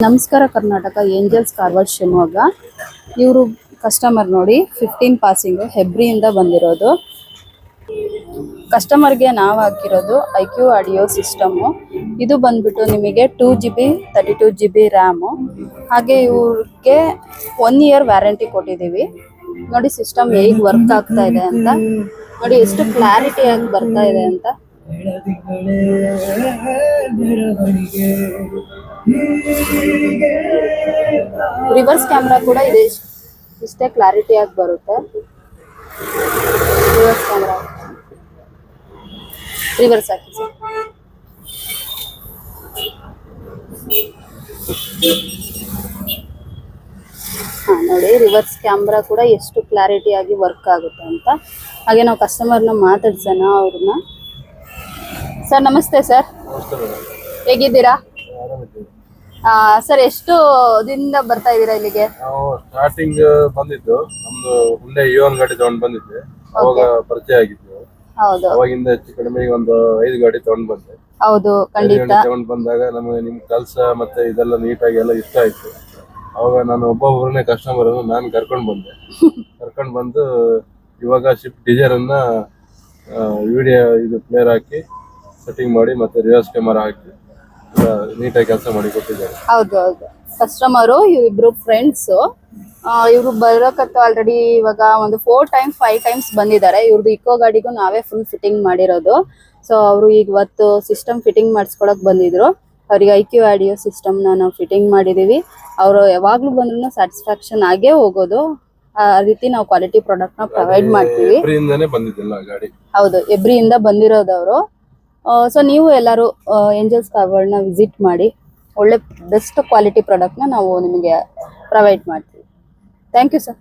ನಮಸ್ಕಾರ ಕರ್ನಾಟಕ ಏಂಜಲ್ಸ್ ಕಾರ್ವಾಡ್ ಶಿವಮೊಗ್ಗ. ಇವರು ಕಸ್ಟಮರ್ ನೋಡಿ 15 ಪಾಸಿಂಗ್ ಹೆಬ್ರಿಯಿಂದ ಬಂದಿರೋದು. ಕಸ್ಟಮರ್ಗೆ ನಾವು ಹಾಕಿರೋದು IQ ಆಡಿಯೋ ಸಿಸ್ಟಮು. ಇದು ಬಂದ್ಬಿಟ್ಟು ನಿಮಗೆ 2GB 32GB ರ್ಯಾಮು. ಹಾಗೆ ಇವ್ರಿಗೆ 1 ಇಯರ್ ವ್ಯಾರಂಟಿ ಕೊಟ್ಟಿದ್ದೀವಿ. ನೋಡಿ ಸಿಸ್ಟಮ್ ಹೇಗೆ ವರ್ಕ್ ಆಗ್ತಾ ಇದೆ ಅಂತ ನೋಡಿ, ಎಷ್ಟು ಕ್ಲಾರಿಟಿ ಆಗಿ ಬರ್ತಾ ಇದೆ ಅಂತ. ರಿವರ್ಸ್ ಕ್ಯಾಮ್ರಾ ಕೂಡ ಇದೆ, ಇಷ್ಟೇ ಕ್ಲಾರಿಟಿ ಆಗಿ ಬರುತ್ತೆ. ರಿವರ್ಸ್ ಕ್ಯಾಮ್ರಾ ರಿವರ್ಸ್ ಹಾಕಿ ಸರ್. ನೋಡಿ ರಿವರ್ಸ್ ಕ್ಯಾಮ್ರಾ ಕೂಡ ಎಷ್ಟು ಕ್ಲಾರಿಟಿ ಆಗಿ ವರ್ಕ್ ಆಗುತ್ತೆ ಅಂತ. ಹಾಗೆ ನಾವು ಕಸ್ಟಮರ್ನ ಮಾತಾಡ್ಸೋಣ ಅವ್ರನ್ನ. ಸರ್ ನಮಸ್ತೆ ಸರ್, ಹೇಗಿದ್ದೀರಾ ಸರ್? ಎಷ್ಟು ದಿನದಿಂದ ಬರ್ತಾ ಇದ್ದೀರಾ ಇಲ್ಲಿಗೆ? ನಾವು ಸ್ಟಾರ್ಟಿಂಗ್ ಬಂದಿದ್ದು ನಮ್ದು ಮುಂದೆ E1 ಗಾಡಿ ತಗೊಂಡ್ ಬಂದಿದ್ದೆ, ಅವಾಗ ಪರಿಚಯ ಆಗಿದ್ದು. ಹೌದು, ಅವಾಗಿಂದ ಹೆಚ್ಚು ಕಡಿಮೆ ಒಂದು 5 ಗಾಡಿ ತಗೊಂಡ್ ಬಂದೆ. ಹೌದು ಖಂಡಿತ. ತಗೊಂಡ್ ಬಂದಾಗ ನಮಗೆ ನಿಮ್ ಕೆಲಸ ಮತ್ತೆ ಇದೆಲ್ಲ ನೀಟಾಗಿ ಎಲ್ಲ ಇಷ್ಟ ಆಯ್ತು. ಅವಾಗ ನಾನು ಒಬ್ಬೊಬ್ಬರನ್ನೇ ಕಸ್ಟಮರ್ ನಾನು ಕರ್ಕೊಂಡ್ ಬಂದೆ. ಕರ್ಕೊಂಡ್ ಬಂದು ಇವಾಗ ಶಿಫ್ಟ್ ಡಿಸೈರ್ ಅನ್ನ ವಿಡಿಯೋ ಇದು ಪ್ಲೇಯರ್ ಹಾಕಿ ಸೆಟ್ಟಿಂಗ್ ಮಾಡಿ ಮತ್ತೆ ರಿವರ್ಸ್ ಕ್ಯಾಮರಾ ಹಾಕಿ ನೀಟಾಗಿ ಕೆಲಸ ಮಾಡಿ ಕೊಟ್ಟಿದ್ದಾರೆ. ಹೌದು ಹೌದು, ಕಸ್ಟಮರು ಇವರಿಬ್ರು ಫ್ರೆಂಡ್ಸ್. ಇವ್ರು ಬರೋಕತ್ತು ಆಲ್ರೆಡಿ ಇವಾಗ ಒಂದು 4 ಟೈಮ್ಸ್ 5 ಟೈಮ್ಸ್ ಬಂದಿದ್ದಾರೆ. ಇವ್ರದ್ದು ಇಕೋ ಗಾಡಿಗೂ ನಾವೇ ಫುಲ್ ಫಿಟ್ಟಿಂಗ್ ಮಾಡಿರೋದು. ಸೊ ಅವರು ಇವತ್ತು ಸಿಸ್ಟಮ್ ಫಿಟ್ಟಿಂಗ್ ಮಾಡಿಸ್ಕೊಳಕ್ ಬಂದಿದ್ರು. ಅವ್ರಿಗೆ IQ ಆಡಿಯೋ ಸಿಸ್ಟಮ್ನ ನಾವು ಫಿಟ್ಟಿಂಗ್ ಮಾಡಿದೀವಿ. ಅವರು ಯಾವಾಗ್ಲೂ ಬಂದ್ರು ಸ್ಯಾಟಿಸ್ಫ್ಯಾಕ್ಷನ್ ಆಗೇ ಹೋಗೋದು. ಆ ರೀತಿ ನಾವು ಕ್ವಾಲಿಟಿ ಪ್ರಾಡಕ್ಟ್ ನ ಪ್ರೊವೈಡ್ ಮಾಡ್ತೀವಿ. ಗಾಡಿ ಹೌದು, ಎಬ್ರಿಯಿಂದ ಬಂದಿರೋದವರು. ಸೊ ನೀವು ಎಲ್ಲರೂ ಏಂಜಲ್ಸ್ ಕಾರ್ವಾಡ್ನ ವಿಸಿಟ್ ಮಾಡಿ, ಒಳ್ಳೆ ಬೆಸ್ಟ್ ಕ್ವಾಲಿಟಿ ಪ್ರಾಡಕ್ಟ್ನ ನಾವು ನಿಮಗೆ ಪ್ರೊವೈಡ್ ಮಾಡ್ತೀವಿ. Thank you sir.